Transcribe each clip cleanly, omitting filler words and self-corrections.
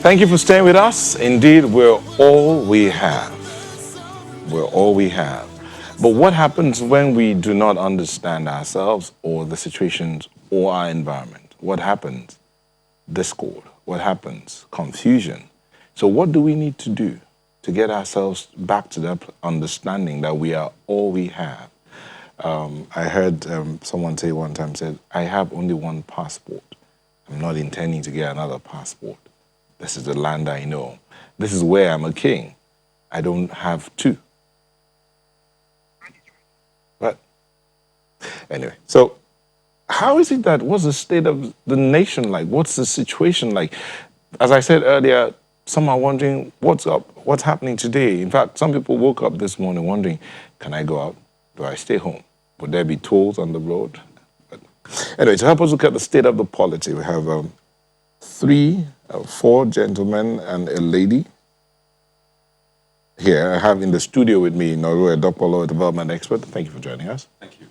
Thank you for staying with us. Indeed, we're all we have. We're all we have. But what happens when we do not understand ourselves or the situations or our environment? What happens? Discord. What happens? Confusion. So what do we need to do to get ourselves back to that understanding that we are all we have? I heard someone say one time, said, I have only one passport. I'm not intending to get another passport. This is the land I know. This is where I'm a king. I don't have two. But anyway, so how is it that, what's the state of the nation like? What's the situation like? As I said earlier, some are wondering, what's up? What's happening today? In fact, some people woke up this morning wondering, can I go out? Do I stay home? Would there be tolls on the road? But anyway, to help us look at the state of the polity, we have four gentlemen and a lady here. I have in the studio with me Noru Edopolo, a development expert. Thank you for joining us. Thank you.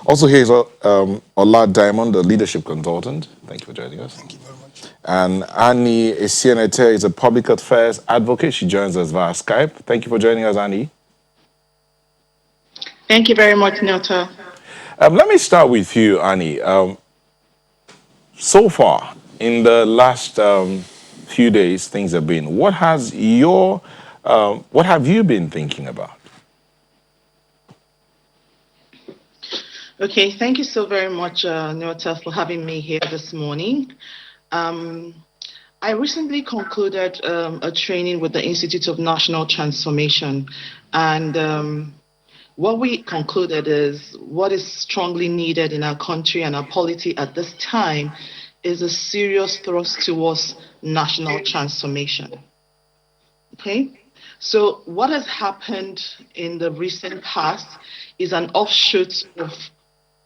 Also here is Ola Diamond, a leadership consultant. Thank you for joining us. Thank you very much. And Annie Esienete is a public affairs advocate. She joins us via Skype. Thank you for joining us, Annie. Thank you very much, Nota. Let me start with you, Annie. So far, in the last few days, things have been. What have you been thinking about? Okay, thank you so very much, Nota, for having me here this morning. I recently concluded a training with the Institute of National Transformation, and what we concluded is what is strongly needed in our country and our polity at this time is a serious thrust towards national transformation. Okay, so what has happened in the recent past is an offshoot of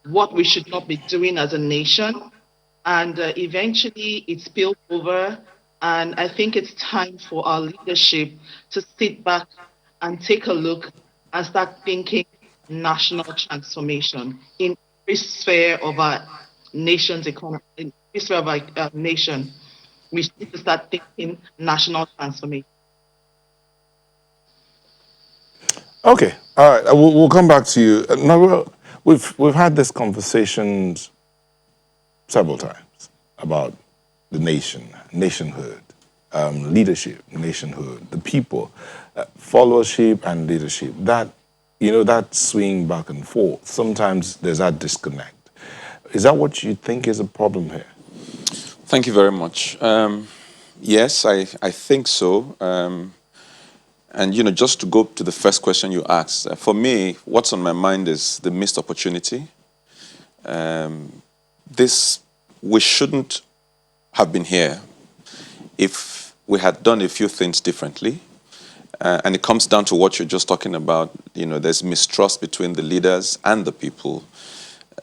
what we should not be doing as a nation, and eventually it spilled over. And I think it's time for our leadership to sit back and take a look and start thinking national transformation in every sphere of our nation's economy, in every sphere of our nation. We need to start thinking national transformation. Okay, all right. We'll come back to you. Now, we've had this conversations several times about the nation, nationhood, leadership, nationhood, the people, followership and leadership. That swing back and forth. Sometimes there's that disconnect. Is that what you think is a problem here? Thank you very much. Yes, I think so. And, just to go to the first question you asked, for me, what's on my mind is the missed opportunity. We shouldn't have been here if we had done a few things differently. And it comes down to what you're just talking about. There's mistrust between the leaders and the people.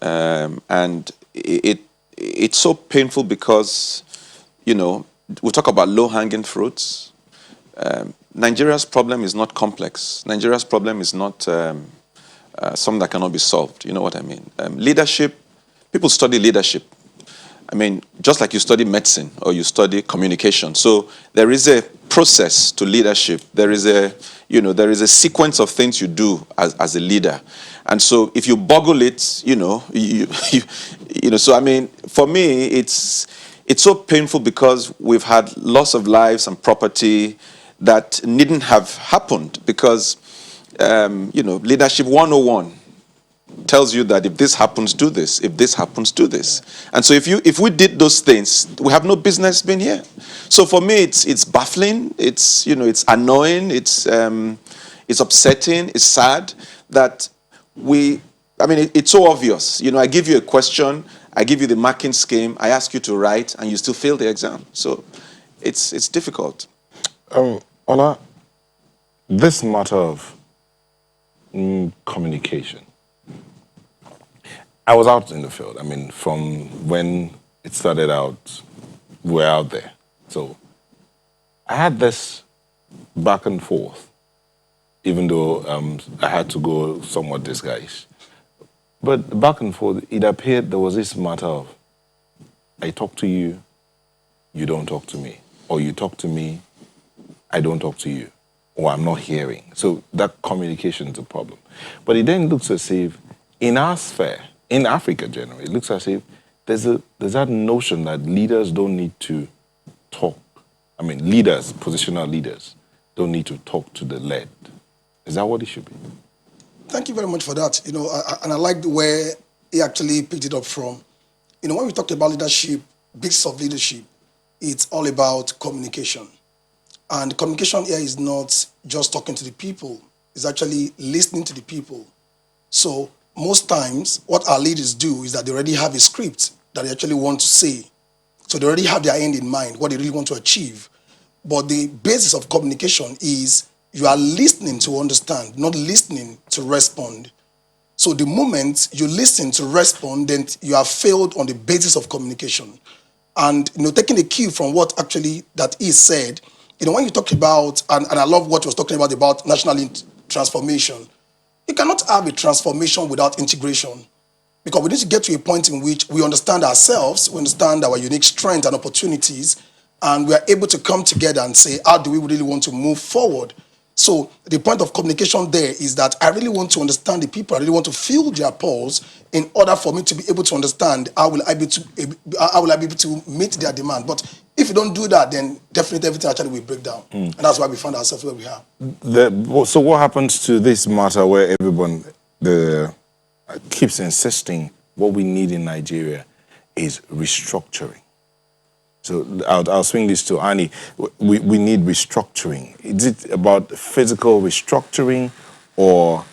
And it's so painful because, we talk about low-hanging fruits. Nigeria's problem is not complex. Nigeria's problem is not something that cannot be solved. You know what I mean? Leadership, people study leadership. I mean, just like you study medicine or you study communication. So there is a process to leadership. There is a sequence of things you do as a leader. And so if you boggle it, so I mean, for me, it's so painful because we've had loss of lives and property that needn't have happened because, leadership 101 tells you that if this happens, do this. If this happens, do this. And so if we did those things, we have no business being here. So for me, it's baffling. It's annoying. It's upsetting. It's sad that it's so obvious. I give you a question, I give you the marking scheme, I ask you to write, and you still fail the exam. So it's difficult. Ola, this matter of communication. I was out in the field. I mean, from when it started out, we're out there. So I had this back and forth, even though I had to go somewhat disguised. But back and forth, it appeared there was this matter of, I talk to you, you don't talk to me. or you talk to me, I don't talk to you, or I'm not hearing. So that communication is a problem. But it then looks as if in our sphere, in Africa generally, it looks as if there's that notion that leaders don't need to talk. I mean, leaders, positional leaders, don't need to talk to the led. Is that what it should be? Thank you very much for that. And I like where he actually picked it up from. When we talked about leadership, bits of leadership, it's all about communication. And communication here is not just talking to the people, it's actually listening to the people. So most times, what our leaders do is that they already have a script that they actually want to say. So they already have their end in mind, what they really want to achieve. But the basis of communication is you are listening to understand, not listening to respond. So the moment you listen to respond, then you have failed on the basis of communication. And taking a cue from what actually that is said, when you talk about, and I love what you was talking about national transformation, you cannot have a transformation without integration. Because we need to get to a point in which we understand ourselves, we understand our unique strengths and opportunities, and we are able to come together and say, how do we really want to move forward? So the point of communication there is that I really want to understand the people. I really want to feel their pulse in order for me to be able to understand how will I be able to meet their demand. But if you don't do that, then definitely everything actually will break down. And that's why we find ourselves where we are. So what happens to this matter where everyone keeps insisting what we need in Nigeria is restructuring? So I'll swing this to Annie. We need restructuring. Is it about physical restructuring or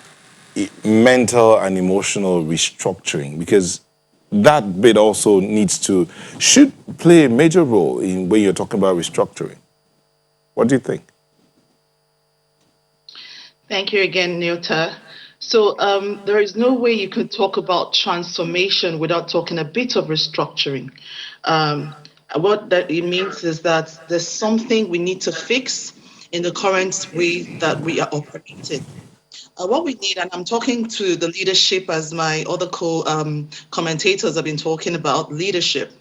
mental and emotional restructuring? Because that bit also should play a major role in when you're talking about restructuring. What do you think? Thank you again, Nyota. So there is no way you can talk about transformation without talking a bit of restructuring. What that it means is that there's something we need to fix in the current way that we are operating. What we need, and I'm talking to the leadership as my other commentators have been talking about leadership.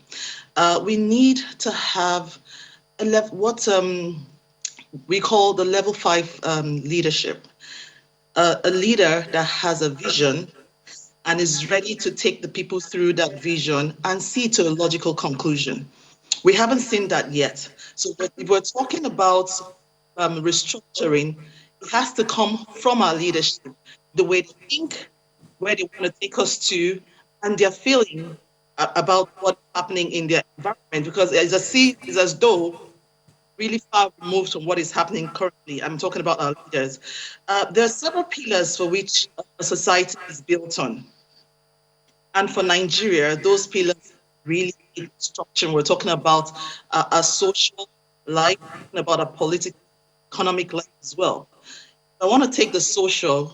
We need to have what we call the level 5 leadership. A leader that has a vision and is ready to take the people through that vision and see to a logical conclusion. We haven't seen that yet. So if we're talking about restructuring, it has to come from our leadership, the way they think, where they want to take us to, and their feeling about what's happening in their environment. Because it's as though really far removed from what is happening currently. I'm talking about our leaders. There are several pillars for which a society is built on. And for Nigeria, those pillars really need structure. We're talking about a social life, talking about a political, economic life as well. I want to take the social,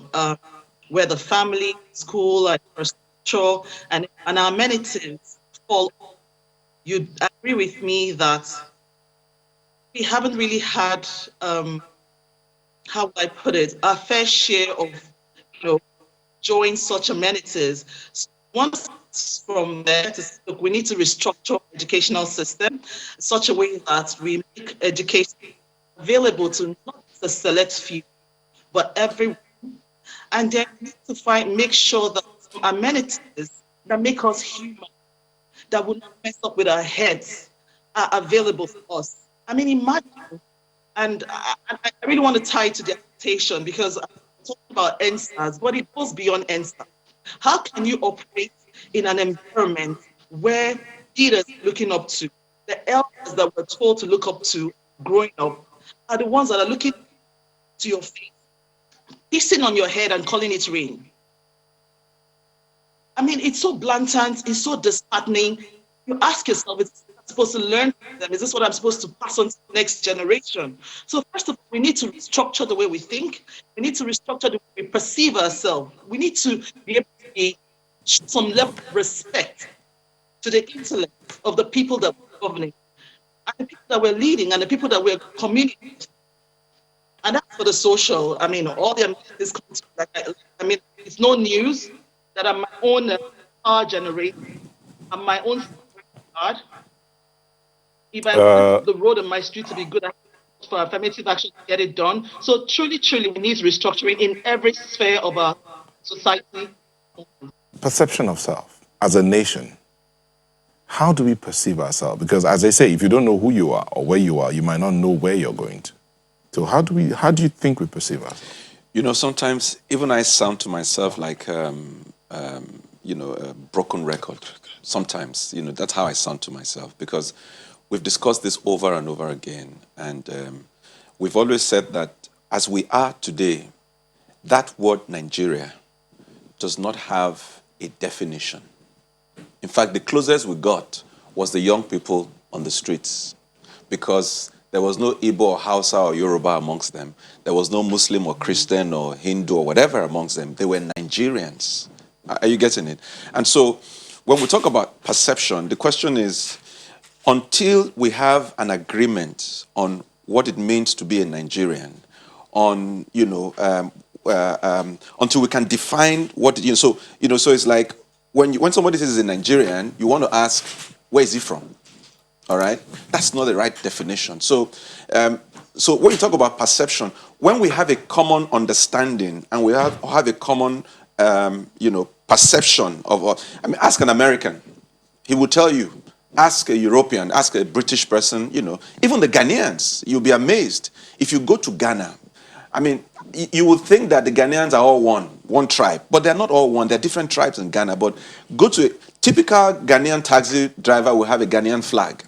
where the family, school, and infrastructure and our amenities fall. You'd agree with me that we haven't really had, how would I put it, a fair share of, enjoying such amenities. So once from there to say, look, we need to restructure our educational system in such a way that we make education available to not just a select few, but everyone. And then we need to make sure that some amenities that make us human, that will not mess up with our heads, are available for us. I mean, imagine, and I really want to tie it to the adaptation because I'm talking about NSAS, but it goes beyond NSAS. How can you operate in an environment where leaders looking up to, the elders that we're told to look up to growing up, are the ones that are looking to your face, pissing on your head and calling it rain? I mean, it's so blatant, it's so disheartening. You ask yourself, is this what I'm supposed to learn from them? Is this what I'm supposed to pass on to the next generation? So first of all, we need to restructure the way we think. We need to restructure the way we perceive ourselves. We need to be able to show some level of respect to the intellect of the people that we're governing, and the people that we're leading, and the people that we're communicating. And that's for the social. I mean, all the amenities come to, I mean, it's no news that I'm my own power generator, I'm my own card. If I want the road on my street to be good, I have to for affirmative action to get it done. So truly, truly, we need restructuring in every sphere of our society. Perception of self as a nation. How do we perceive ourselves? Because as I say, if you don't know who you are or where you are, you might not know where you're going to. So how do you think we perceive ourselves? You know, sometimes even I sound to myself like, a broken record. Sometimes, that's how I sound to myself because we've discussed this over and over again. And we've always said that as we are today, that word Nigeria does not have a definition. In fact, the closest we got was the young people on the streets because there was no Igbo or Hausa or Yoruba amongst them. There was no Muslim or Christian or Hindu or whatever amongst them. They were Nigerians. Are you getting it? And so when we talk about perception, the question is, until we have an agreement on what it means to be a Nigerian, on, until we can define what, so it's like when somebody says he's a Nigerian, you want to ask, where is he from? All right? That's not the right definition. So when you talk about perception, when we have a common understanding and we have a common, perception of, ask an American. He will tell you. Ask a European, ask a British person, even the Ghanaians, you'll be amazed. If you go to Ghana, you would think that the Ghanaians are all one tribe, but they're not all one. There are different tribes in Ghana, but go to a typical Ghanaian taxi driver will have a Ghanaian flag.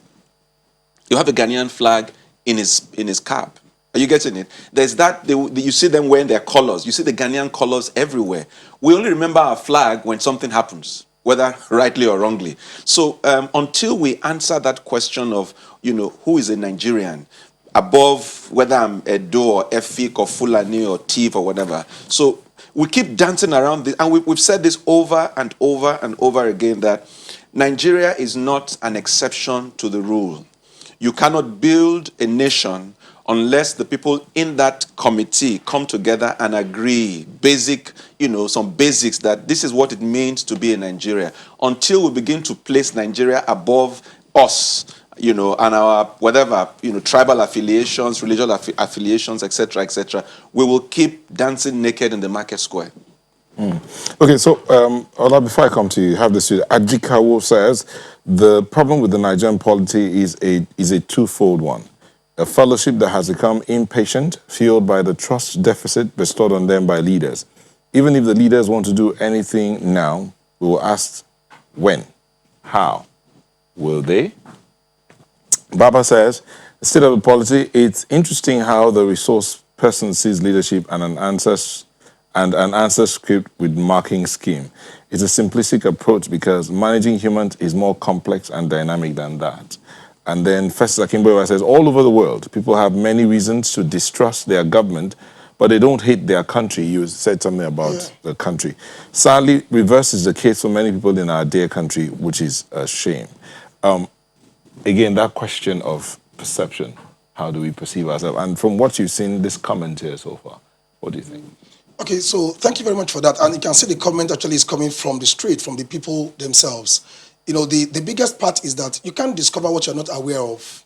You have a Ghanaian flag in his cab. Are you getting it? There's that, you see them wearing their colors. You see the Ghanaian colors everywhere. We only remember our flag when something happens, whether rightly or wrongly. So until we answer that question of, who is a Nigerian, above whether I'm Edo or Efik or Fulani or Tiv or whatever. So we keep dancing around this, and we've said this over and over and over again, that Nigeria is not an exception to the rule. You cannot build a nation unless the people in that committee come together and agree some basics that this is what it means to be in Nigeria. Until we begin to place Nigeria above us, and our whatever, tribal affiliations, religious affiliations, etc., we will keep dancing naked in the market square. Okay, so Ola, before I come to you, have this. Ajikawo says the problem with the Nigerian polity is a twofold one. A fellowship that has become impatient, fueled by the trust deficit bestowed on them by leaders. Even if the leaders want to do anything now, we will ask when, how, will they? Baba says, state of the polity, it's interesting how the resource person sees leadership and an answer script with marking scheme. It's a simplistic approach because managing humans is more complex and dynamic than that. And then Festus Akimboewa says, all over the world, people have many reasons to distrust their government, but they don't hate their country. You said something about the country. Sadly, reverse is the case for many people in our dear country, which is a shame. Again, that question of perception, how do we perceive ourselves? And from what you've seen, this comment here so far, what do you think? Okay, so thank you very much for that. And you can see the comment actually is coming from the street, from the people themselves. The biggest part is that you can't discover what you're not aware of.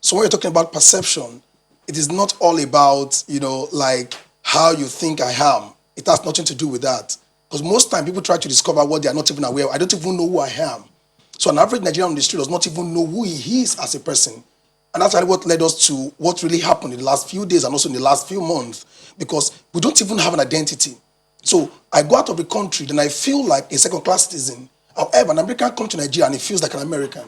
So when you're talking about perception, it is not all about, like how you think I am. It has nothing to do with that. Because most time people try to discover what they are not even aware of. I don't even know who I am. So an average Nigerian on the street does not even know who he is as a person. And that's what led us to what really happened in the last few days and also in the last few months, because we don't even have an identity. So I go out of the country, then I feel like a second-class citizen. However, an American comes to Nigeria and he feels like an American.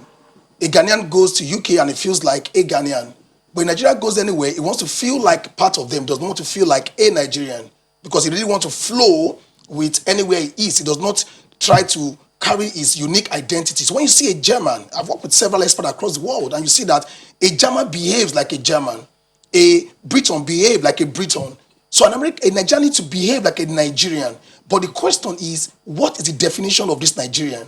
A Ghanaian goes to UK and he feels like a Ghanaian. But Nigeria goes anywhere, he wants to feel like part of them, does not want to feel like a Nigerian, because he really wants to flow with anywhere he is. He does not try to carry his unique identity. So when you see a German, I've worked with several experts across the world, and you see that a German behaves like a German, a Briton behaves like a Briton. So a Nigerian needs to behave like a Nigerian. But the question is, what is the definition of this Nigerian?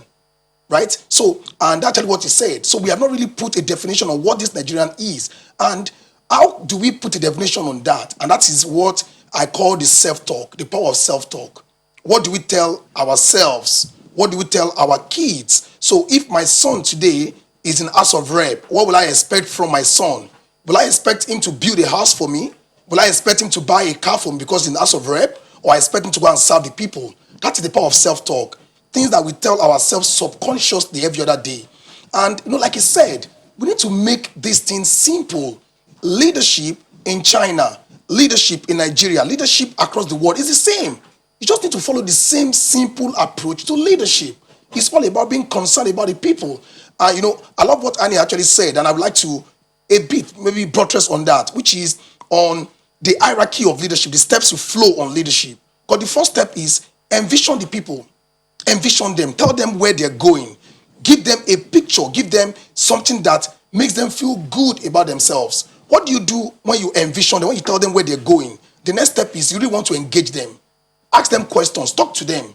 Right? So, and that's what he said. So we have not really put a definition on what this Nigerian is. And how do we put a definition on that? And that is what I call the self-talk, the power of self-talk. What do we tell ourselves? What do we tell our kids? So if my son today is in House of Rep, what will I expect from my son? Will I expect him to build a house for me? Will I expect him to buy a car for me because in House of Rep? Or I expect him to go and serve the people? That is the power of self-talk. Things that we tell ourselves subconsciously every other day. And like I said, we need to make these things simple. Leadership in China, leadership in Nigeria, leadership across the world is the same. You just need to follow the same simple approach to leadership. It's all about being concerned about the people. I love what Annie actually said, and I would like to a bit maybe buttress on that, which is on the hierarchy of leadership, the steps to flow on leadership. Because the first step is envision the people, envision them, tell them where they're going, give them a picture, give them something that makes them feel good about themselves. What do you do when you envision them, when you tell them where they're going? The next step is you really want to engage them. Ask them questions, talk to them,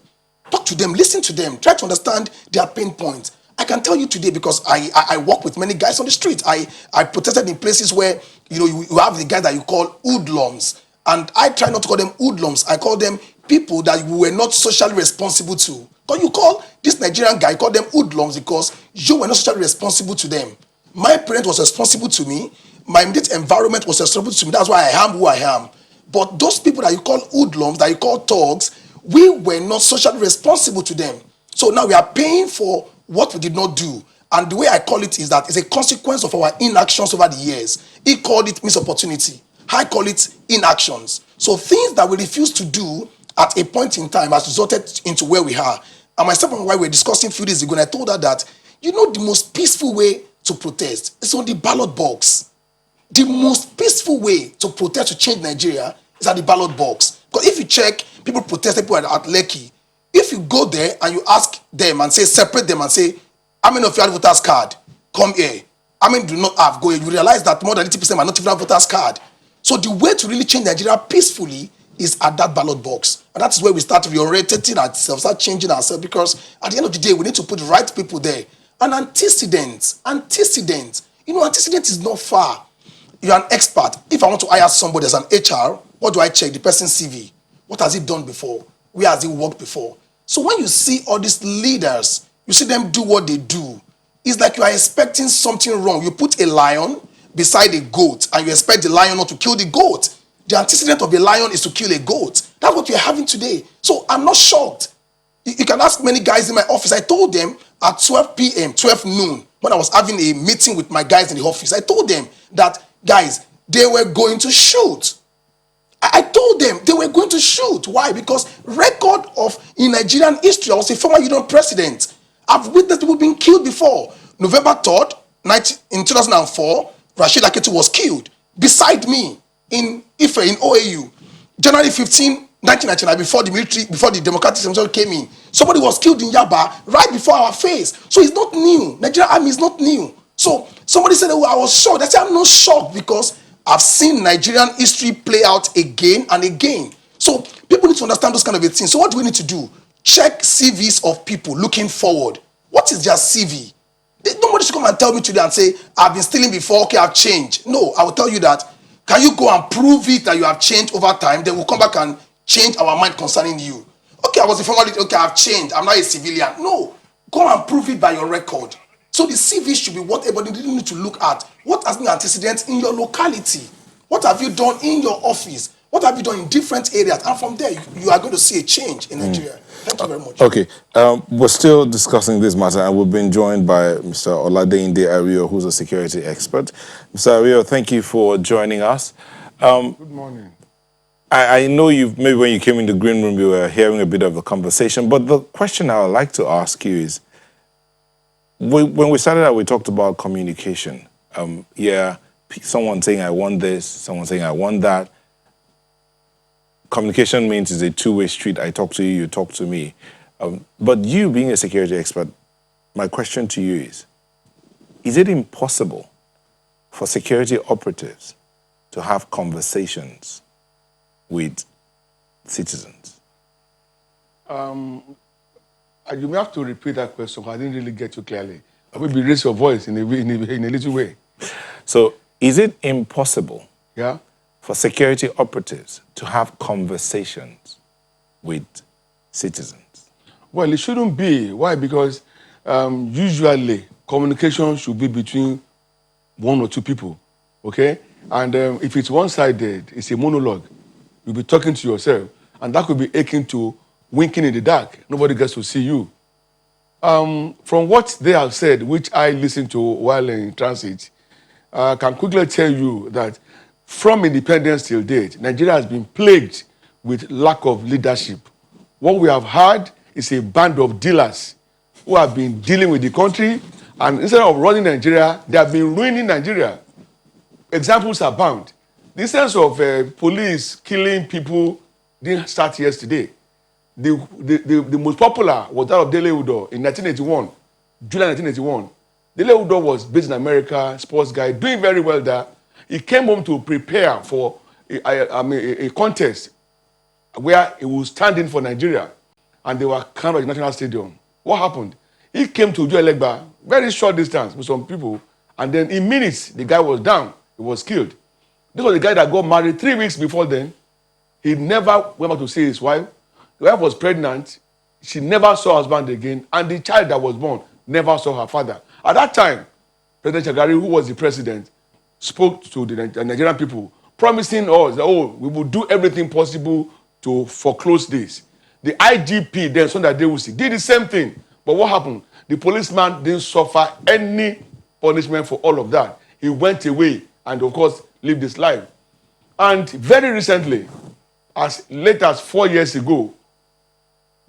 listen to them, try to understand their pain points. I can tell you today because I work with many guys on the street. I protested in places where you have the guys that you call hoodlums, and I try not to call them hoodlums. I call them people that you were not socially responsible to. Because you call this Nigerian guy, you call them hoodlums because you were not socially responsible to them. My parent was responsible to me. My immediate environment was responsible to me. That's why I am who I am. But those people that you call hoodlums, that you call thugs, we were not socially responsible to them. So now we are paying for what we did not do. And the way I call it is that it's a consequence of our inactions over the years. He called it missed opportunity. I call it inactions. So things that we refuse to do at a point in time has resulted into where we are. And myself and my wife were discussing a few days ago, and I told her that, the most peaceful way to protest is on the ballot box. The most peaceful way to protest to change Nigeria is at the ballot box. Because if you check, people protesting, people at Lekki. If you go there and you ask them and say, separate them and say, how many of you have voters card? Come here. How many do not have? Go here. You realize that more than 80% are not even have voters card. So the way to really change Nigeria peacefully is at that ballot box. And that is where we start reorientating ourselves, start changing ourselves, because at the end of the day, we need to put the right people there. And antecedents. Antecedent is not far. You're an expert. If I want to hire somebody as an HR, what do I check? The person's CV. What has he done before? Where has he worked before? So when you see all these leaders, you see them do what they do, it's like you are expecting something wrong. You put a lion beside a goat and you expect the lion not to kill the goat. The antecedent of a lion is to kill a goat. That's what we're having today. So I'm not shocked. You can ask many guys in my office. I told them at 12 p.m., 12 noon, when I was having a meeting with my guys in the office, I told them that, guys, they were going to shoot. I told them they were going to shoot. Why? Because record of in Nigerian history, I was a former Union president. I've witnessed people being killed before. November 3rd, in 2004, Rashid Aketu was killed beside me in Ife, in OAU. January 15, 1999, before the Democratic Assembly came in, somebody was killed in Yaba right before our face. So it's not new. Nigerian army is not new. So somebody said, oh, I was shocked. I said, I'm not shocked because I've seen Nigerian history play out again and again. So people need to understand those kind of things. So what do we need to do? Check CVs of people looking forward. What is their CV? Nobody should come and tell me today and say, I've been stealing before, okay, I've changed. No, I will tell you that. Can you go and prove it that you have changed over time? Then we'll come back and change our mind concerning you. Okay, I was a former leader, okay, I've changed. I'm now a civilian. No, go and prove it by your record. So the CV should be what everybody need to look at. What has been antecedents in your locality? What have you done in your office? What have you done in different areas? And from there, you are going to see a change in Nigeria. Thank you very much. Okay, we're still discussing this matter, and we've been joined by Mr. Oladeyinde Ario, who's a security expert. Mr. Ario, thank you for joining us. Good morning. I know maybe when you came in the green room, you were hearing a bit of the conversation, but the question I would like to ask you is, when we started out, we talked about communication. Someone saying, I want this, someone saying, I want that. Communication means it's a two-way street. I talk to you, you talk to me. But you being a security expert, my question to you is it impossible for security operatives to have conversations with citizens? You may have to repeat that question. I didn't really get you clearly. Maybe raise your voice in a little way. So, is it impossible Yeah? for security operatives to have conversations with citizens? Well, it shouldn't be. Why? Because usually communication should be between one or two people, okay? And if it's one-sided, it's a monologue. You'll be talking to yourself, and that could be akin to winking in the dark. Nobody gets to see you. From what they have said, which I listened to while in transit, I can quickly tell you that from independence till date, Nigeria has been plagued with lack of leadership. What we have had is a band of dealers who have been dealing with the country, and instead of running Nigeria, they have been ruining Nigeria. Examples abound. The instance of police killing people didn't start yesterday. The most popular was that of Dele Udo in 1981, July 1981. Dele Udo was based in America, sports guy, doing very well there. He came home to prepare for a contest where he was standing for Nigeria, and they were camped at the National Stadium. What happened? He came to Ojo-Elegba, very short distance with some people, and then in minutes, the guy was down. He was killed. This was the guy that got married 3 weeks before then. He never went back to see his wife. The wife was pregnant. She never saw her husband again, and the child that was born never saw her father. At that time, President Shagari, who was the president, spoke to the Nigerian people, promising us that, oh, we will do everything possible to foreclose this. The IGP, then Sunday Adewusi, did the same thing. But what happened? The policeman didn't suffer any punishment for all of that. He went away and, of course, lived his life. And very recently, as late as 4 years ago,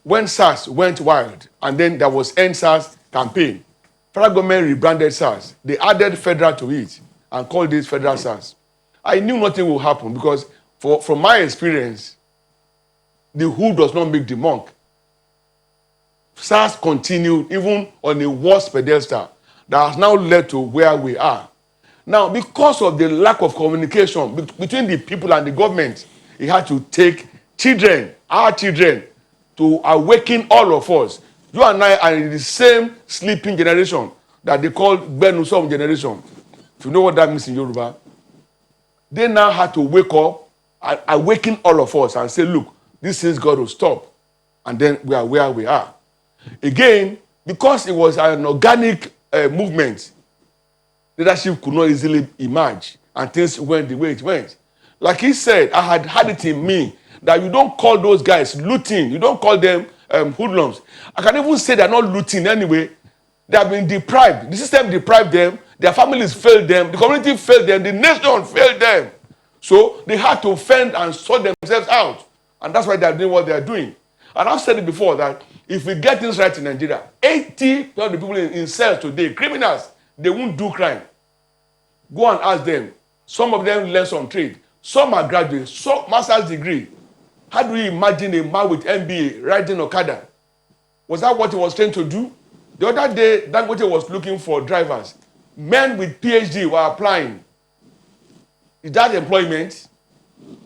when SARS went wild, and then there was End SARS campaign, federal government rebranded SARS. They added federal to it and called it federal SARS. I knew nothing would happen because from my experience, the who does not make the monk. SARS continued even on a worse pedestal that has now led to where we are. Now, because of the lack of communication between the people and the government, he had to take children, our children, to awaken all of us. You and I are in the same sleeping generation that they call Benusom generation. If you know what that means in Yoruba. They now had to wake up and awaken all of us and say, look, this thing's got to stop. And then we are where we are. Again, because it was an organic movement, leadership could not easily emerge, and things went the way it went. Like he said, I had it in me that you don't call those guys looting. You don't call them hoodlums. I can even say they're not looting anyway. They have been deprived. The system deprived them. Their families failed them. The community failed them. The nation failed them. So they had to fend and sort themselves out. And that's why they're doing what they're doing. And I've said it before that if we get things right in Nigeria, 80% of the people in cells today, criminals, they won't do crime. Go and ask them. Some of them learn some trade. Some are graduates, some master's degree. How do you imagine a man with MBA riding Okada? Was that what he was trained to do? The other day, Dangote was looking for drivers. Men with PhD were applying. Is that employment?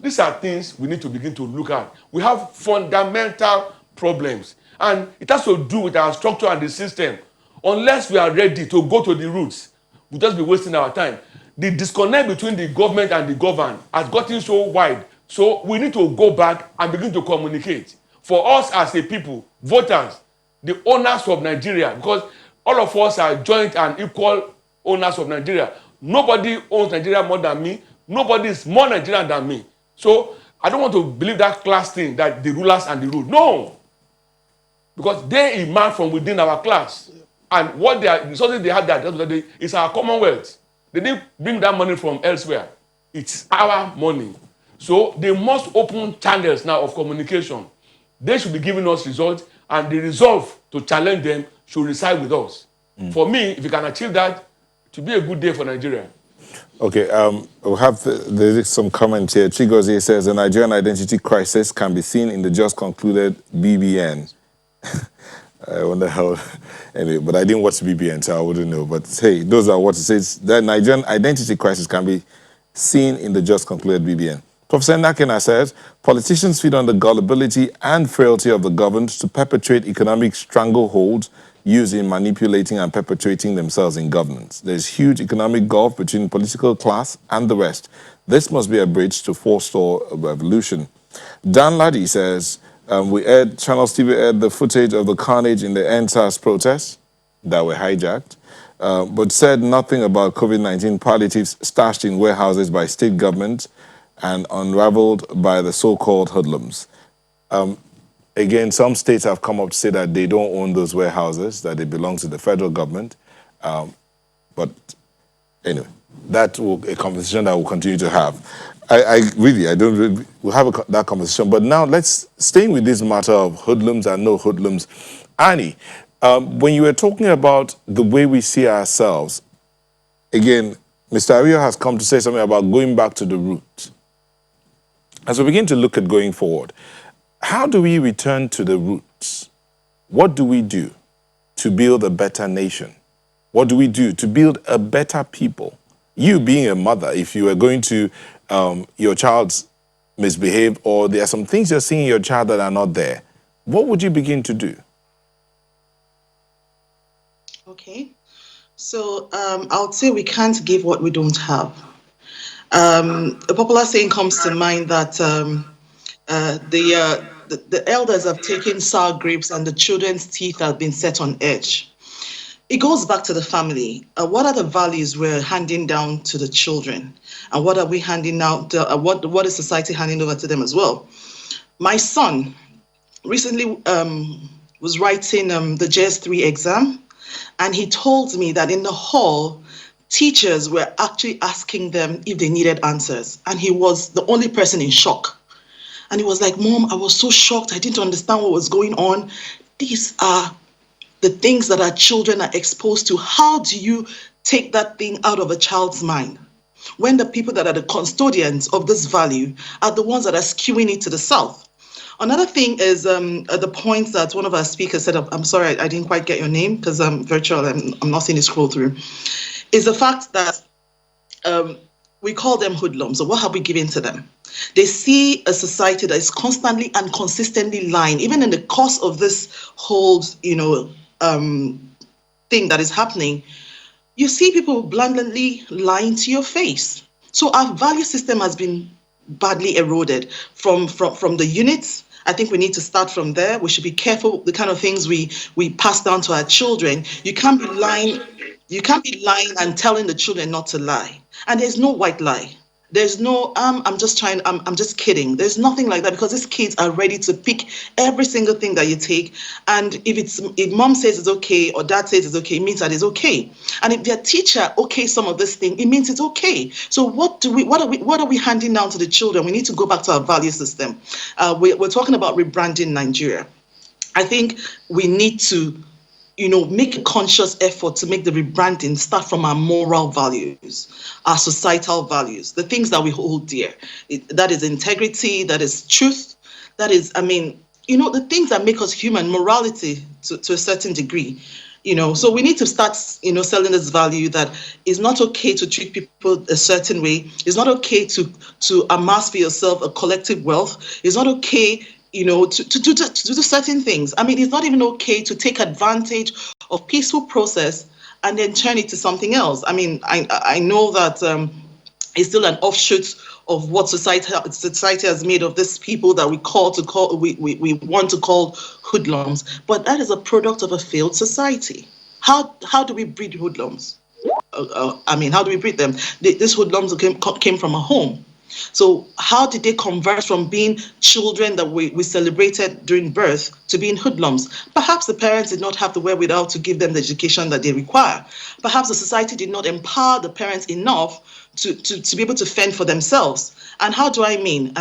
These are things we need to begin to look at. We have fundamental problems. And it has to do with our structure and the system. Unless we are ready to go to the roots, we'll just be wasting our time. The disconnect between the government and the governed has gotten so wide. So we need to go back and begin to communicate. For us as a people, voters, the owners of Nigeria, because all of us are joint and equal owners of Nigeria. Nobody owns Nigeria more than me. Nobody is more Nigerian than me. So I don't want to believe that class thing, that the rulers and the ruled. No. Because they emerge from within our class. And what the resources they have there is our commonwealth. They didn't bring that money from elsewhere. It's our money. So they must open channels now of communication. They should be giving us results, and the resolve to challenge them should reside with us. For me, if you can achieve that, it will be a good day for Nigeria. Okay, we'll have there's some comments here. Chigozie says the Nigerian identity crisis can be seen in the just concluded BBN. I wonder how, anyway, but I didn't watch BBN, so I wouldn't know. But hey, those are what it says. The Nigerian identity crisis can be seen in the just concluded BBN. Professor Nakena says, politicians feed on the gullibility and frailty of the governed to perpetrate economic strangleholds used in manipulating and perpetuating themselves in governance. There's huge economic gulf between political class and the rest. This must be a bridge to forestall a revolution. Dan Laddie says, Channels TV aired the footage of the carnage in the NSAS protests that were hijacked. but said nothing about COVID-19 palliatives stashed in warehouses by state governments and unraveled by the so-called hoodlums. Again, some states have come up to say that they don't own those warehouses, that they belong to the federal government. But anyway, that's a conversation that we'll continue to have. We'll have that conversation. But now let's stay with this matter of hoodlums and no hoodlums. Annie, when you were talking about the way we see ourselves, again, Mr. Ario has come to say something about going back to the roots. As we begin to look at going forward, how do we return to the roots? What do we do to build a better nation? What do we do to build a better people? You being a mother, if you are going to, your child's misbehaved or there are some things you're seeing in your child that are not there, what would you begin to do? Okay. So I would say we can't give what we don't have. A popular saying comes to mind that the elders have taken sour grapes and the children's teeth have been set on edge. It goes back to the family. What are the values we're handing down to the children? And what are we handing out? What is society handing over to them as well? My son recently was writing the JS3 exam, and he told me that in the hall, teachers were actually asking them if they needed answers. And he was the only person in shock. And he was like, Mom, I was so shocked. I didn't understand what was going on. These are the things that our children are exposed to. How do you take that thing out of a child's mind when the people that are the custodians of this value are the ones that are skewing it to the south? Another thing is the point that one of our speakers said, I'm sorry, I didn't quite get your name because I'm virtual, I'm not seeing it scroll through, is the fact that we call them hoodlums. So what have we given to them? They see a society that is constantly and consistently lying. Even in the course of this whole, thing that is happening, you see people blandly lying to your face. So our value system has been badly eroded from the units. I think we need to start from there. We should be careful the kind of things we pass down to our children. You can't be lying and telling the children not to lie. And there's no white lie. There's no, I'm just kidding. There's nothing like that because these kids are ready to pick every single thing that you take. And if mom says it's okay or dad says it's okay, it means that it's okay. And if their teacher okay some of this thing, it means it's okay. So what are we handing down to the children? We need to go back to our value system. We're talking about rebranding Nigeria. I think we need to make a conscious effort to make the rebranding start from our moral values, our societal values, the things that we hold dear. That is integrity, that is truth, that is, the things that make us human, morality to a certain degree. So we need to start, selling this value that it's not okay to treat people a certain way. It's not okay to amass for yourself a collective wealth. It's not okay to do certain things. It's not even okay to take advantage of peaceful process and then turn it to something else. I know that it's still an offshoot of what society has made of these people that we want to call hoodlums, but that is a product of a failed society. How do we breed hoodlums? How do we breed them? These hoodlums came from a home. So how did they convert from being children that we celebrated during birth to being hoodlums? Perhaps the parents did not have the wherewithal to give them the education that they require. Perhaps the society did not empower the parents enough to be able to fend for themselves. And how do I mean?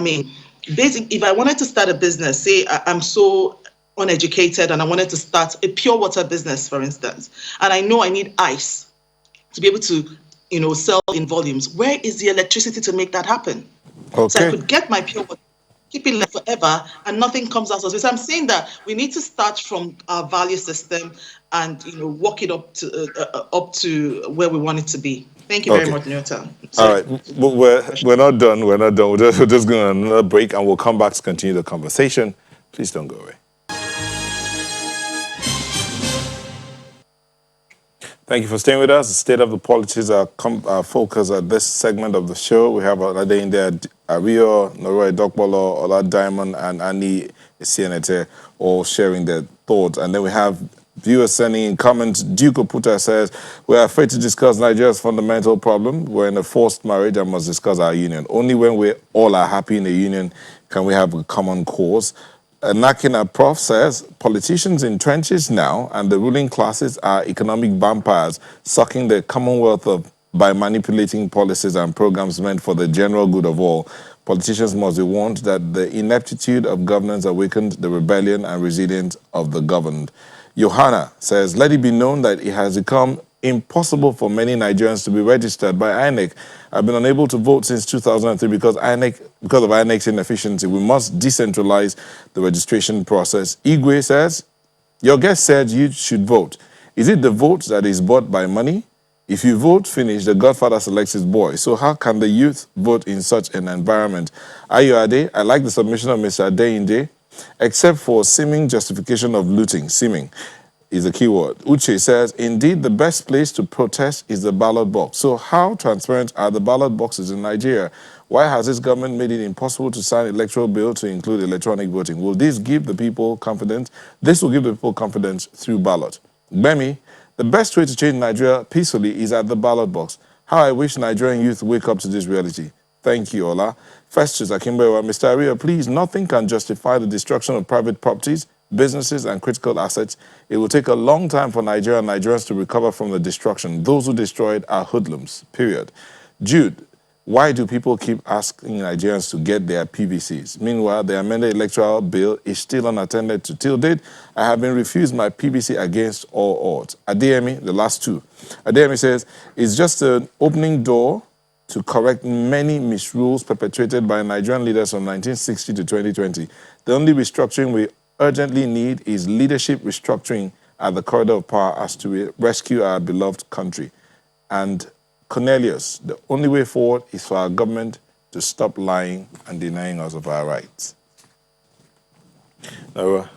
Basically, if I wanted to start a business, say I'm so uneducated and I wanted to start a pure water business, for instance, and I know I need ice to be able to sell in volumes. Where is the electricity to make that happen? Okay. So I could get my pure water, keep it forever, and nothing comes out of it. So I'm saying that we need to start from our value system and work it up to where we want it to be. Thank you very much, Newton. All right, we're not done. We're not done. We're just going on another break, and we'll come back to continue the conversation. Please don't go away. Thank you for staying with us. The state of the politics are focus at this segment of the show. We have Olade in there, Ario, Noroi Dokbolo, Ola Diamond, and Annie Sienete all sharing their thoughts. And then we have Viewers sending in comments. Duke Oputa says, we're afraid to discuss Nigeria's fundamental problem. We're in a forced marriage and must discuss our union. Only when we all are happy in a union can we have a common cause. Nakina Prof says, politicians in trenches now and the ruling classes are economic vampires sucking the Commonwealth up by manipulating policies and programs meant for the general good of all. Politicians must be warned that the ineptitude of governance awakened the rebellion and resilience of the governed. Johanna says, let it be known that it has become impossible for many Nigerians to be registered by INEC. I've been unable to vote since 2003 because of INEC's inefficiency. We must decentralize the registration process. Igwe says, your guest said you should vote. Is it the vote that is bought by money? If you vote finish, the godfather selects his boy. So how can the youth vote in such an environment? Ayoade, I like the submission of Mr. Adeinde, except for seeming justification of looting. Seeming is a key word. Uche says, indeed, the best place to protest is the ballot box. So how transparent are the ballot boxes in Nigeria? Why has this government made it impossible to sign electoral bill to include electronic voting? Will this give the people confidence? This will give the people confidence through ballot. Gbemi, the best way to change Nigeria peacefully is at the ballot box. How I wish Nigerian youth wake up to this reality. Thank you, Ola. Festus Akimbewa, Mr. Aria, please, nothing can justify the destruction of private properties, businesses, and critical assets. It will take a long time for Nigeria and Nigerians to recover from the destruction. Those who destroyed are hoodlums, period. Jude, why do people keep asking Nigerians to get their PVCs? Meanwhile, the amended electoral bill is still unattended to. Till date, I have been refused my PVC against all odds. Adeyemi, the last two. Adeyemi says, it's just an opening door to correct many misrules perpetrated by Nigerian leaders from 1960 to 2020. The only restructuring we urgently need is leadership restructuring at the corridor of power as to rescue our beloved country. And Cornelius, the only way forward is for our government to stop lying and denying us of our rights. Noah,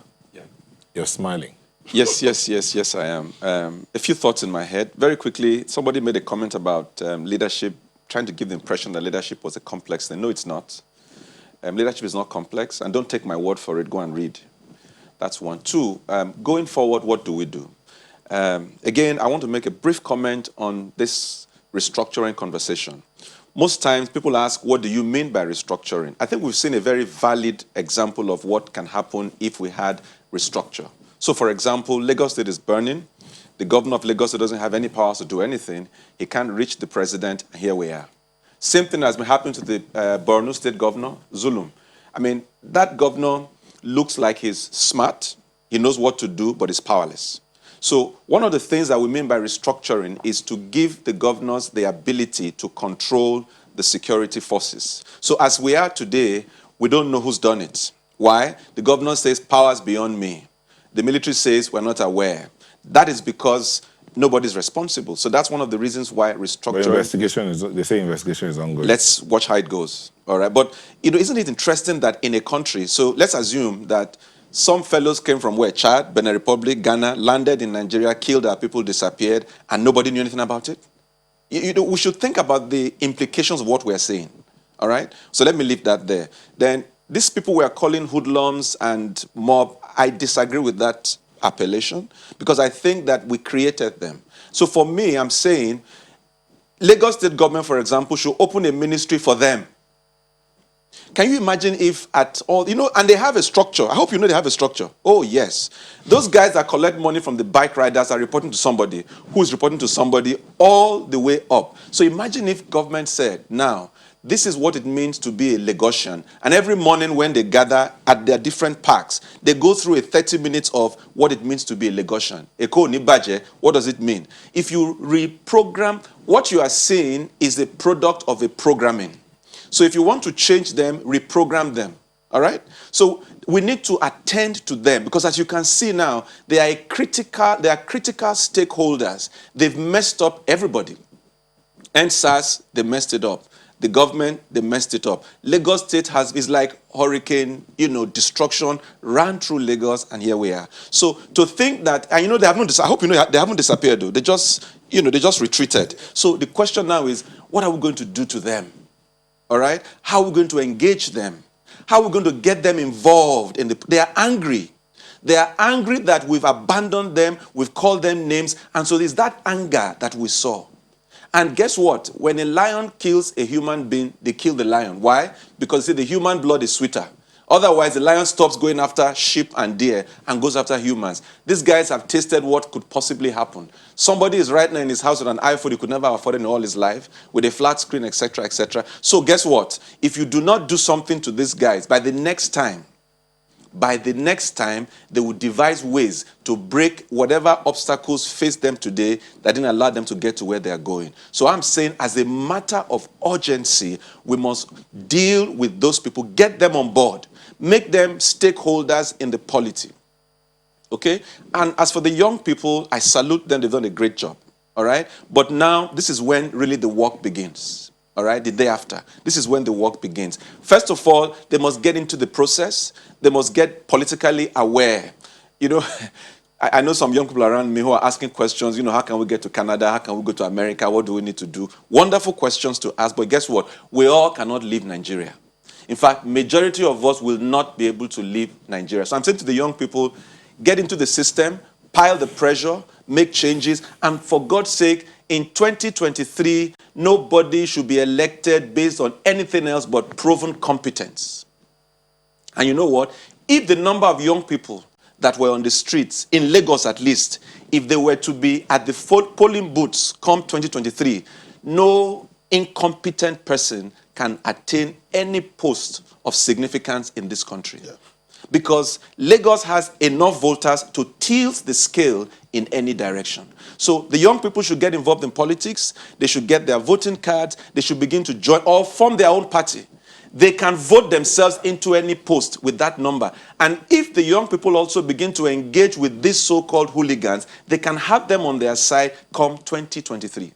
you're smiling. Yes, I am. A few thoughts in my head. Very quickly, somebody made a comment about leadership, trying to give the impression that leadership was a complex thing. No, it's not. Leadership is not complex, and don't take my word for it. Go and read. That's one. Two, going forward, what do we do? Again, I want to make a brief comment on this restructuring conversation. Most times people ask, what do you mean by restructuring? I think we've seen a very valid example of what can happen if we had restructure. So for example, Lagos State is burning. The governor of Lagos State doesn't have any powers to do anything. He can't reach the president, and here we are. Same thing has been happening to the Borno State governor, Zulum. I mean, that governor looks like he's smart, he knows what to do, but he's powerless. So one of the things that we mean by restructuring is to give the governors the ability to control the security forces. So as we are today, we don't know who's done it. Why? The governor says, powers beyond me. The military says, we're not aware. That is because nobody's responsible. So that's one of the reasons why restructuring... They say investigation is ongoing. Let's watch how it goes. All right. But, isn't it interesting that in a country, so let's assume that some fellows came from where? Chad, Benin Republic, Ghana, landed in Nigeria, killed our people, disappeared, and nobody knew anything about it? We should think about the implications of what we're saying. All right? So let me leave that there. Then, these people we are calling hoodlums and mob, I disagree with that appellation because I think that we created them. So for me, I'm saying Lagos State government, for example, should open a ministry for them. Can you imagine if at all, and they have a structure. I hope you know they have a structure. Oh, yes. Those guys that collect money from the bike riders are reporting to somebody, who is reporting to somebody all the way up. So imagine if government said, now, this is what it means to be a Lagosian. And every morning when they gather at their different parks, they go through a 30 minutes of what it means to be a Lagosian. Eko Nibaje, what does it mean? If you reprogram, what you are seeing is a product of a programming. So if you want to change them, reprogram them. All right? So we need to attend to them because as you can see now, they are critical stakeholders. They've messed up everybody. NSAS, they messed it up. The government, they messed it up. Lagos State is like hurricane, destruction ran through Lagos, and here we are. So to think that, and they haven't, I hope they haven't disappeared though. They just retreated. So the question now is, what are we going to do to them? All right? How are we going to engage them? How are we going to get them involved they are angry. They are angry that we've abandoned them, we've called them names, and so there's that anger that we saw. And guess what? When a lion kills a human being, they kill the lion. Why? Because see, the human blood is sweeter. Otherwise, the lion stops going after sheep and deer and goes after humans. These guys have tasted what could possibly happen. Somebody is right now in his house with an iPhone he could never afford in all his life, with a flat screen, etc., etc. So guess what? If you do not do something to these guys, by the next time, they will devise ways to break whatever obstacles face them today that didn't allow them to get to where they are going. So I'm saying, as a matter of urgency, we must deal with those people, get them on board, make them stakeholders in the polity. Okay? And as for the young people, I salute them. They've done a great job. All right? But now, this is when really the work begins. All right? The day after. This is when the work begins. First of all, they must get into the process. They must get politically aware. You know, I know some young people around me who are asking questions, you know, how can we get to Canada? How can we go to America? What do we need to do? Wonderful questions to ask, but guess what? We all cannot leave Nigeria. In fact, majority of us will not be able to leave Nigeria. So I'm saying to the young people, get into the system, pile the pressure, make changes, and for God's sake, in 2023, nobody should be elected based on anything else but proven competence. And you know what? If the number of young people that were on the streets, in Lagos at least, if they were to be at the polling booths come 2023, no incompetent person can attain any post of significance in this country. Yeah. Because Lagos has enough voters to tilt the scale in any direction. So the young people should get involved in politics. They should get their voting cards. They should begin to join or form their own party. They can vote themselves into any post with that number. And if the young people also begin to engage with these so-called hooligans, they can have them on their side come 2023.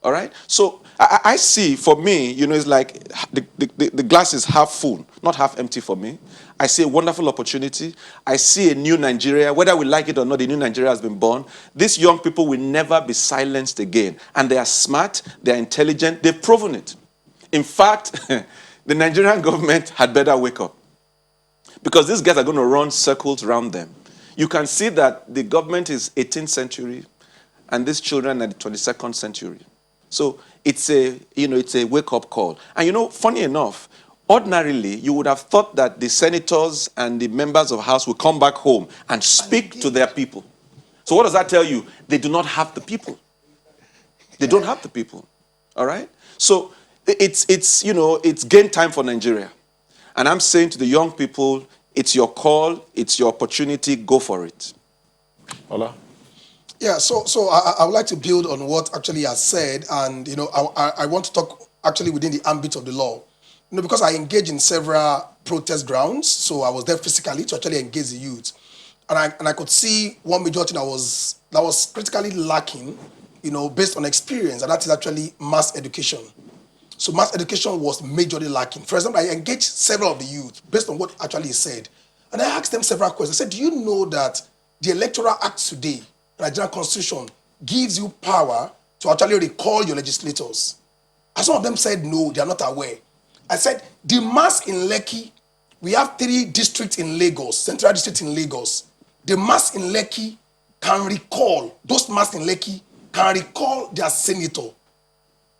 All right? So I see, for me, you know, it's like the glass is half full, not half empty for me. I see a wonderful opportunity. I see a new Nigeria. Whether we like it or not, a new Nigeria has been born. These young people will never be silenced again. And they are smart, they are intelligent, they've proven it. In fact, the Nigerian government had better wake up. Because these guys are going to run circles around them. You can see that the government is 18th century and these children are the 22nd century. So it's a wake-up call. And you know, funny enough, ordinarily, you would have thought that the senators and the members of the House would come back home and speak to their people. So what does that tell you? They do not have the people. They don't have the people. All right? So it's game time for Nigeria. And I'm saying to the young people, it's your call, it's your opportunity, go for it. Ola? Yeah, so I would like to build on what actually has said, and you know, I want to talk actually within the ambit of the law, you know, because I engage in several protest grounds, so I was there physically to actually engage the youth, and I could see one major thing that was critically lacking, you know, based on experience, and that is actually mass education. So mass education was majorly lacking. For example, I engaged several of the youth based on what actually is said, and I asked them several questions. I said, do you know that the Electoral Act today, the Nigerian Constitution, gives you power to actually recall your legislators? And some of them said no, they are not aware. I said, the mass in Lekki, we have 3 districts in Lagos, Central District in Lagos. The mass in Lekki can recall, those mass in Lekki can recall their senator.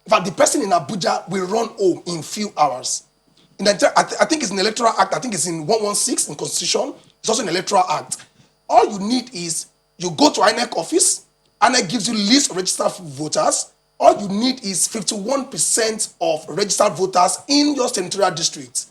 In fact, the person in Abuja will run home in few hours. In Nigeria, I think it's in the Electoral Act, I think it's in 116 in Constitution, it's also in the Electoral Act. All you need is you go to INEC office, INEC gives you list of registered voters. All you need is 51% of registered voters in your senatorial district.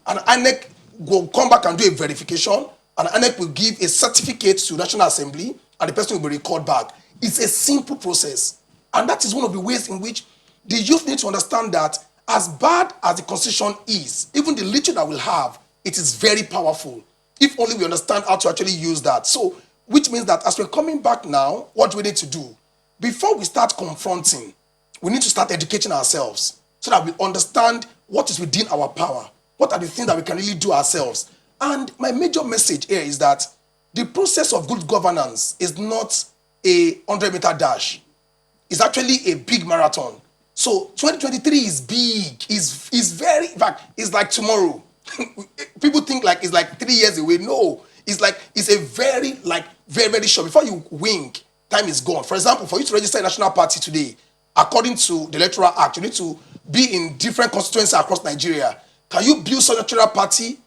And INEC will come back and do a verification, and INEC will give a certificate to National Assembly, and the person will be recalled back. It's a simple process. And that is one of the ways in which the youth need to understand that as bad as the Constitution is, even the little that we'll have, it is very powerful. If only we understand how to actually use that. So, which means that as we're coming back now, what do we need to do? Before we start confronting, we need to start educating ourselves so that we understand what is within our power. What are the things that we can really do ourselves? And my major message here is that the process of good governance is not a 100-meter dash. It's actually a big marathon. So 2023 is big, is very, in fact, it's like tomorrow. People think like it's like 3 years away. No, It's a very, very short. Before you wink, time is gone. For example, for you to register a national party today, according to the Electoral Act, you need to be in different constituencies across Nigeria. Can you build such a electoral party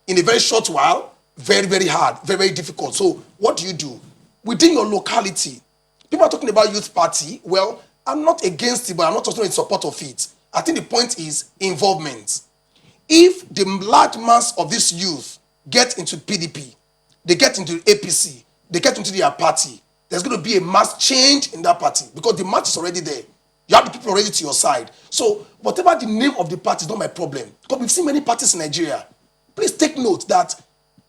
in a very short while? Very, very hard, very, very difficult. So what do? Within your locality, people are talking about youth party. Well, I'm not against it, but I'm not also in support of it. I think the point is involvement. If the large mass of this youth get into PDP, they get into APC, they get into their party, there's going to be a mass change in that party because the match is already there. You have the people already to your side. So whatever the name of the party is not my problem. Because we've seen many parties in Nigeria. Please take note that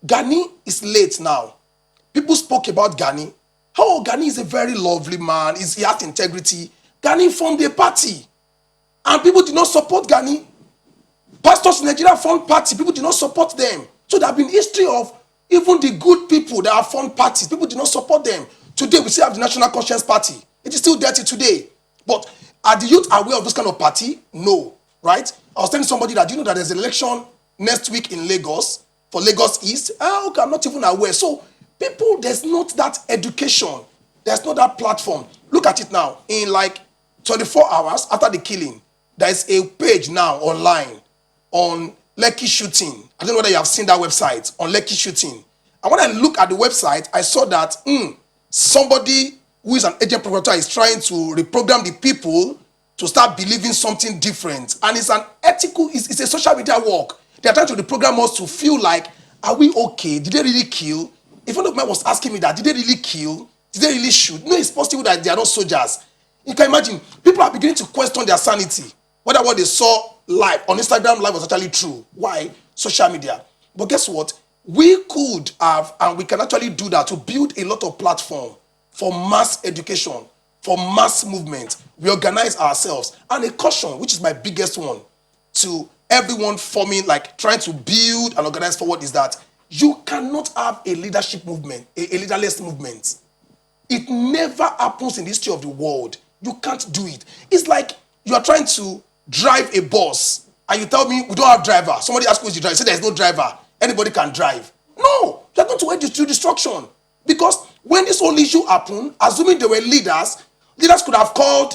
Gani is late now. People spoke about Gani. Oh, Gani is a very lovely man. He has integrity. Gani formed a party. And people did not support Gani. Pastors in Nigeria formed party. People did not support them. So there have been history of even the good people that have formed parties. People did not support them. Today we still have the National Conscience Party. It is still dirty today. But are the youth aware of this kind of party? No. Right? I was telling somebody that, you know that there's an election next week in Lagos for Lagos East. Okay, I'm not even aware. So people, there's not that education. There's not that platform. Look at it now. In 24 hours after the killing, there is a page now online on Lekki shooting. I don't know whether you have seen that website on Lekki shooting. And when I look at the website, I saw that somebody who is an agent provocateur is trying to reprogram the people to start believing something different. And it's an ethical, it's a social media work. They are trying to reprogram us to feel like, are we okay? Did they really kill? If one of mine was asking me that, did they really kill? Did they really shoot? No, it's possible that they are not soldiers. You can imagine, people are beginning to question their sanity, whether what they saw live on Instagram live was actually true. Why? Social media. But guess what? We could have, and we can actually do that to build a lot of platform for mass education, for mass movement. We organize ourselves. And a caution, which is my biggest one, to everyone forming, trying to build and organize forward, is that you cannot have a leadership movement, a leaderless movement. It never happens in the history of the world. You can't do it. It's like you are trying to drive a bus and you tell me we don't have driver. Somebody asks who is the driver. You say there's no driver. Anybody can drive. No, you're going to head to destruction. Because when this whole issue happened, assuming there were leaders could have called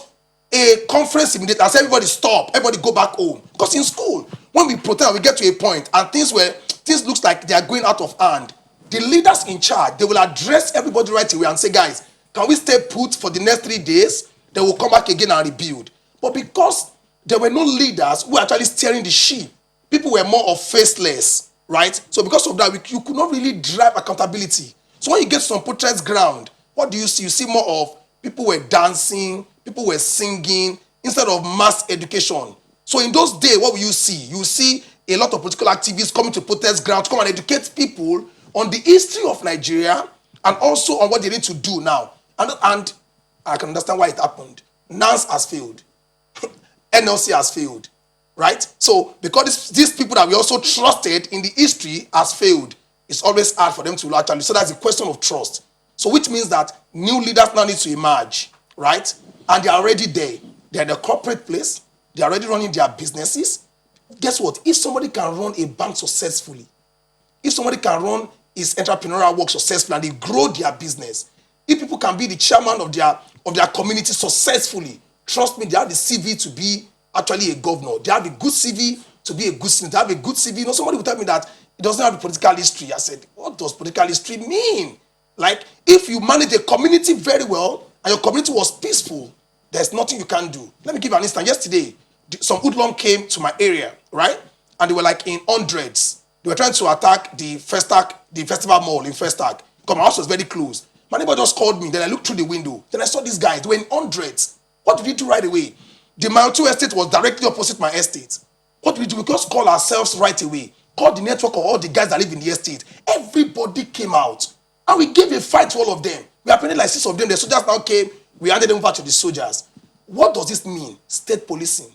a conference immediately and said everybody stop, everybody go back home. Because in school, when we protest, we get to a point and things looks like they are going out of hand. The leaders in charge, they will address everybody right away and say, guys, can we stay put for the next 3 days? They will come back again and rebuild. But because there were no leaders who were actually steering the ship, people were more of faceless, right? So because of that, you could not really drive accountability. So when you get to some protest ground, what do you see? You see more of people were dancing, people were singing, instead of mass education. So in those days, what will you see? You see a lot of political activists coming to protest ground to come and educate people on the history of Nigeria and also on what they need to do now. And I can understand why it happened. NANS has failed. NLC has failed. Right? So because these people that we also trusted in the history has failed, it's always hard for them to actually. So that's a question of trust. So which means that new leaders now need to emerge. Right? And they are already there. They're in a corporate place. They're already running their businesses. Guess what? If somebody can run a bank successfully, if somebody can run his entrepreneurial work successfully and they grow their business, if people can be the chairman of their community successfully, trust me, they have the CV to be actually a governor. They have a good CV to be a good senator. They have a good CV. You know, somebody will tell me that it doesn't have a political history. I said, what does political history mean? Like, if you manage a community very well and your community was peaceful, there's nothing you can do. Let me give you an instance. Yesterday, some hoodlum came to my area, right? And they were like in hundreds. They were trying to attack the festival mall in Festac. Because my house was very close. My neighbor just called me. Then I looked through the window. Then I saw these guys. They were in hundreds. What did we do right away? The Mile 2 estate was directly opposite my estate. What did we do? We just call ourselves right away. Call the network of all the guys that live in the estate. Everybody came out. And we gave a fight to all of them. We apprehended like 6 of them. The soldiers now came. We handed them over to the soldiers. What does this mean? State policing.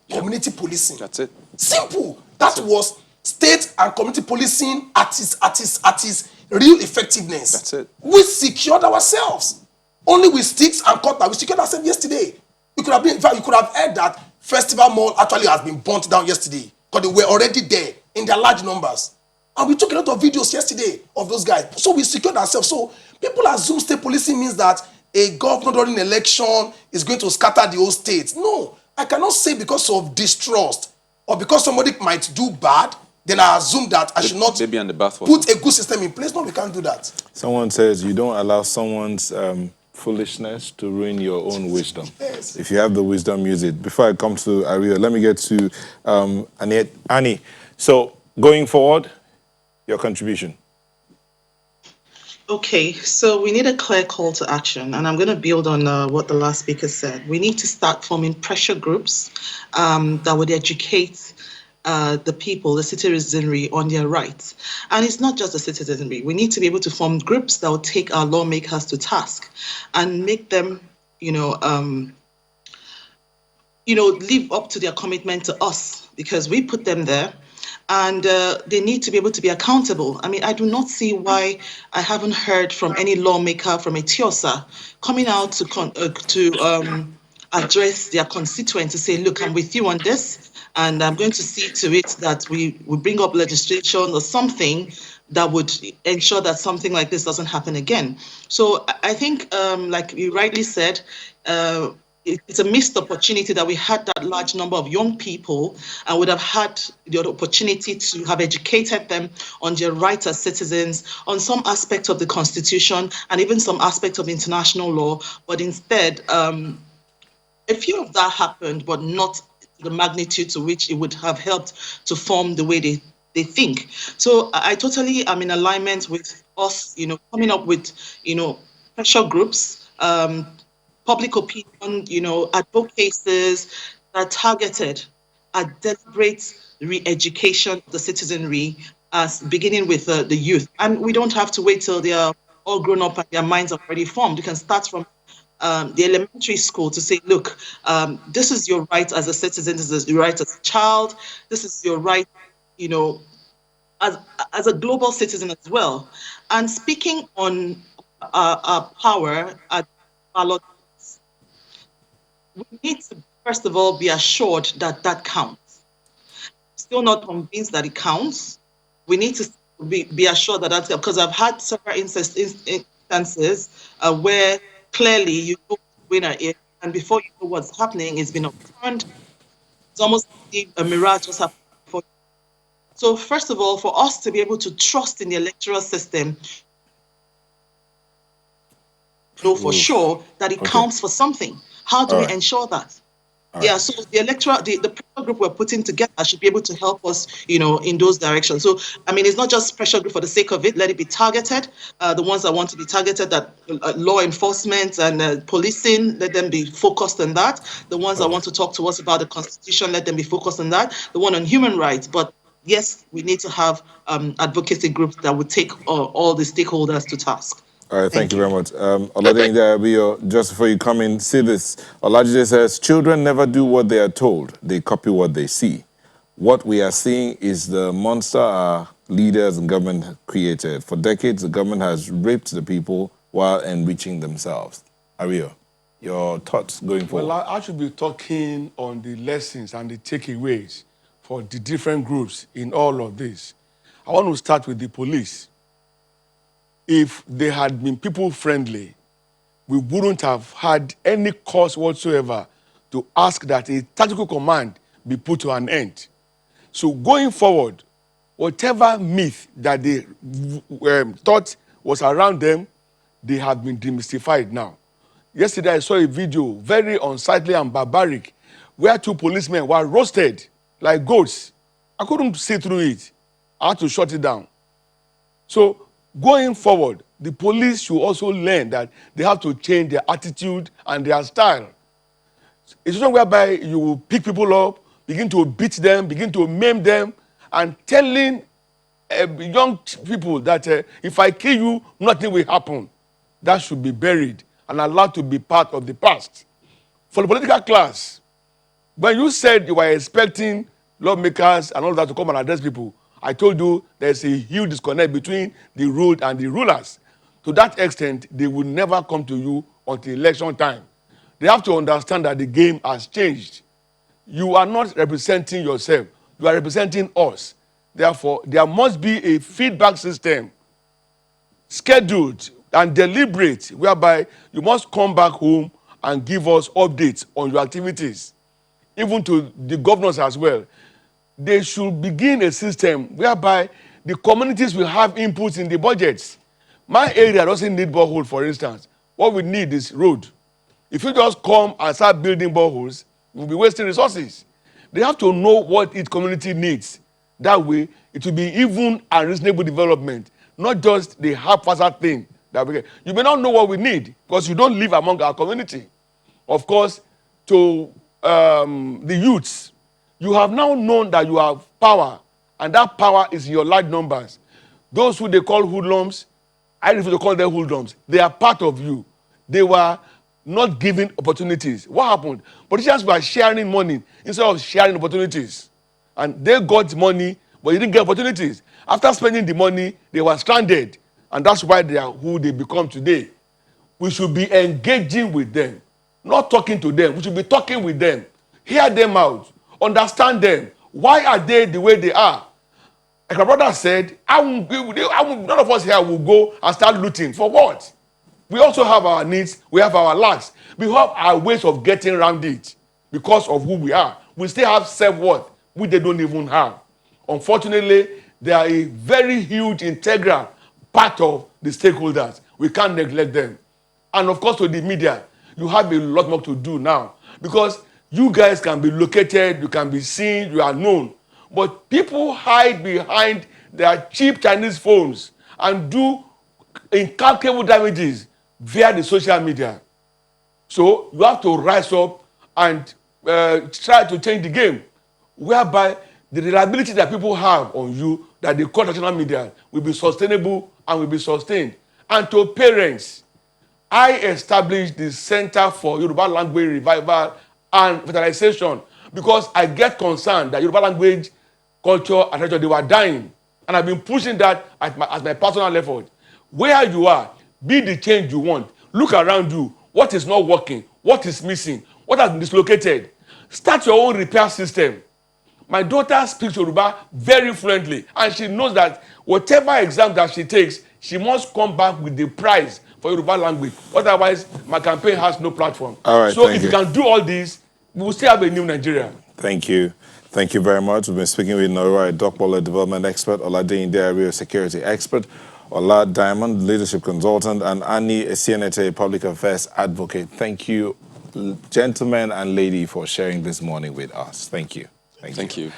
Community policing. That's it. Simple. That was state and community policing at its real effectiveness. That's it. We secured ourselves. Only with sticks and cutlass. We secured ourselves yesterday. You could have been, in fact, you could have heard that Festival Mall actually has been burnt down yesterday because they were already there in their large numbers. And we took a lot of videos yesterday of those guys. So we secured ourselves. So people assume state policing means that a governor during an election is going to scatter the whole state. No, I cannot say because of distrust or because somebody might do bad, then I assume that I should not Baby and the bathwater. put a good system in place. No, we can't do that. Someone says you don't allow someone's foolishness to ruin your own wisdom. Yes. If you have the wisdom, use it. Before I come to Ario, let me get to Annie. So going forward, your contribution. Okay, so we need a clear call to action, and I'm going to build on what the last speaker said. We need to start forming pressure groups that would educate the people, the citizenry, on their rights. And it's not just the citizenry. We need to be able to form groups that will take our lawmakers to task and make them, live up to their commitment to us because we put them there. And they need to be able to be accountable. I mean, I do not see why I haven't heard from any lawmaker from Etiosa coming out to address their constituents to say, look, I'm with you on this, and I'm going to see to it that we bring up legislation or something that would ensure that something like this doesn't happen again. So I think, like you rightly said, it's a missed opportunity that we had that large number of young people and would have had the opportunity to have educated them on their rights as citizens, on some aspects of the Constitution and even some aspects of international law. But instead, a few of that happened, but not the magnitude to which it would have helped to form the way they think. So I totally am in alignment with us, coming up with, pressure groups, public opinion, advocacies that are targeted at deliberate re-education of the citizenry, as beginning with the youth. And we don't have to wait till they are all grown up and their minds are already formed. You can start from the elementary school to say, look, this is your right as a citizen, this is your right as a child, this is your right, as a global citizen as well. And speaking on our power at ballot, we need to, first of all, be assured that that counts. Still not convinced that it counts. We need to be assured that that's, because I've had several instances where clearly you know the winner is, and before you know what's happening, it's been overturned. It's almost like a mirage just happened before. So first of all, for us to be able to trust in the electoral system, know for sure that it counts for something. How do we ensure that? So the the pressure group we're putting together should be able to help us, in those directions. So, I mean, it's not just pressure group for the sake of it. Let it be targeted. The ones that want to be targeted, that law enforcement and policing, let them be focused on that. The ones that want to talk to us about the Constitution, let them be focused on that. The one on human rights, but yes, we need to have advocacy groups that would take all the stakeholders to task. All right, thank you very much. Oladeyinde Abiyo, just before you come in, see this. Olajide says, children never do what they are told. They copy what they see. What we are seeing is the monster our leaders and government have created. For decades, the government has raped the people while enriching themselves. Abiyo, your thoughts going forward? Well, I should be talking on the lessons and the takeaways for the different groups in all of this. I want to start with the police. If they had been people-friendly, we wouldn't have had any cause whatsoever to ask that a tactical command be put to an end. So going forward, whatever myth that they thought was around them, they have been demystified now. Yesterday, I saw a video, very unsightly and barbaric, where two policemen were roasted like goats. I couldn't see through it. I had to shut it down. So going forward, the police should also learn that they have to change their attitude and their style. It's something whereby you will pick people up, begin to beat them, begin to maim them, and telling young people that if I kill you, nothing will happen. That should be buried and allowed to be part of the past. For the political class, when you said you were expecting lawmakers and all that to come and address people, I told you there's a huge disconnect between the ruled and the rulers. To that extent, they will never come to you until election time. They have to understand that the game has changed. You are not representing yourself. You are representing us. Therefore, there must be a feedback system, scheduled and deliberate, whereby you must come back home and give us updates on your activities, even to the governors as well. They should begin a system whereby the communities will have inputs in the budgets. My area doesn't need borehole, for instance. What we need is road. If you just come and start building boreholes, we'll be wasting resources. They have to know what each community needs. That way, it will be even and reasonable development, not just the haphazard thing that we get. You may not know what we need because you don't live among our community. Of course, to the youths, you have now known that you have power, and that power is in your large numbers. Those who they call hoodlums, I refuse to call them hoodlums. They are part of you. They were not given opportunities. What happened? Politicians were sharing money instead of sharing opportunities. And they got money, but they didn't get opportunities. After spending the money, they were stranded. And that's why they are who they become today. We should be engaging with them, not talking to them. We should be talking with them. Hear them out. Understand them. Why are they the way they are? Like my brother said, none of us here will go and start looting. For what? We also have our needs. We have our lacks. We have our ways of getting around it because of who we are. We still have self-worth, which they don't even have. Unfortunately, they are a very huge, integral part of the stakeholders. We can't neglect them. And of course, to the media, you have a lot more to do now because you guys can be located, you can be seen, you are known. But people hide behind their cheap Chinese phones and do incalculable damages via the social media. So you have to rise up and try to change the game, whereby the reliability that people have on you, that they call national media, will be sustainable and will be sustained. And to parents, I established the Center for Yoruba Language Revival and Fertilization because I get concerned that Yoruba language, culture, and tradition, they were dying. And I've been pushing that as my personal effort. Where you are, be the change you want. Look around you. What is not working? What is missing? What has been dislocated? Start your own repair system. My daughter speaks Yoruba very fluently, and she knows that whatever exam that she takes, she must come back with the prize for Yoruba language. Otherwise, my campaign has no platform. All right, so thank if you. you can do all this, we will still have a new Nigeria. Thank you. Thank you very much. We've been speaking with Noroi Dokpolo, development expert, Olade Inde, security expert, Ola Diamond, leadership consultant, and Annie Esienete, public affairs advocate. Thank you, gentlemen and lady, for sharing this morning with us. Thank you. Thank you.